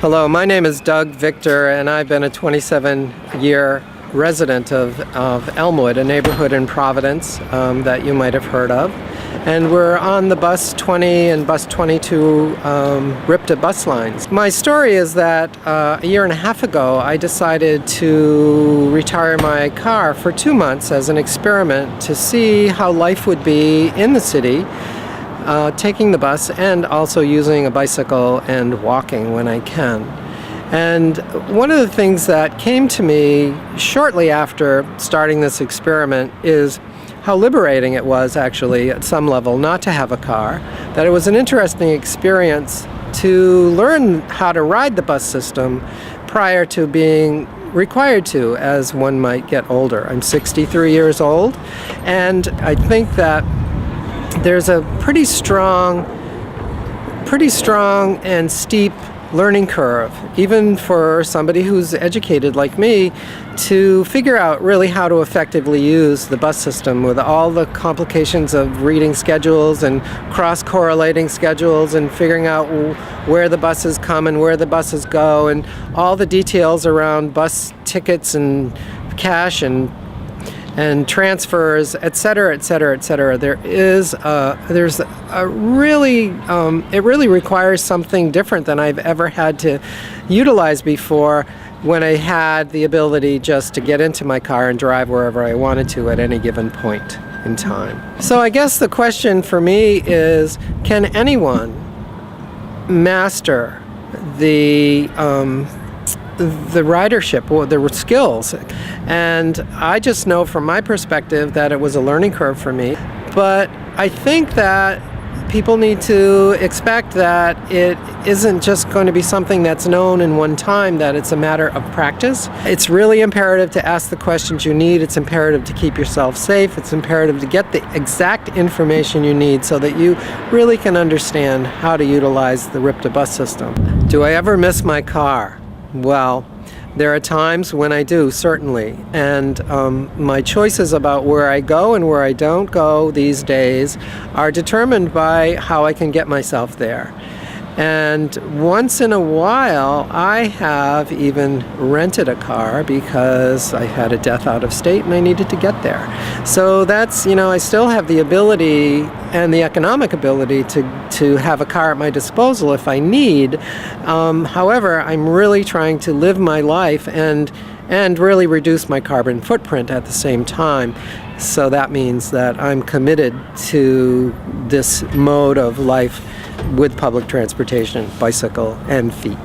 Hello, my name is Doug Victor, and I've been a 27-year resident of Elmwood, a neighborhood in Providence that you might have heard of. And we're on the bus 20 and bus 22 RIPTA bus lines. My story is that a year and a half ago, I decided to retire my car for 2 months as an experiment to see how life would be in the city, taking the bus and also using a bicycle and walking when I can. And one of the things that came to me shortly after starting this experiment is how liberating it was actually at some level not to have a car, that it was an interesting experience to learn how to ride the bus system prior to being required to as one might get older. I'm 63 years old, and I think that there's a pretty strong and steep learning curve, even for somebody who's educated like me, to figure out really how to effectively use the bus system with all the complications of reading schedules and cross-correlating schedules and figuring out where the buses come and where the buses go and all the details around bus tickets and cash and transfers, et cetera, et cetera, et cetera. There's a really, it really requires something different than I've ever had to utilize before when I had the ability just to get into my car and drive wherever I wanted to at any given point in time. So I guess the question for me is, can anyone master the ridership or the skills? And I just know from my perspective that it was a learning curve for me. But I think that people need to expect that it isn't just going to be something that's known in one time, that it's a matter of practice. It's really imperative to ask the questions you need. It's imperative to keep yourself safe. It's imperative to get the exact information you need so that you really can understand how to utilize the RIPTA bus system. Do I ever miss my car? Well, there are times when I do, certainly, and my choices about where I go and where I don't go these days are determined by how I can get myself there. And once in a while, I have even rented a car because I had a death out of state and I needed to get there. So that's, I still have the ability and the economic ability to have a car at my disposal if I need. However, I'm really trying to live my life and really reduce my carbon footprint at the same time. So that means that I'm committed to this mode of life with public transportation, bicycle and feet.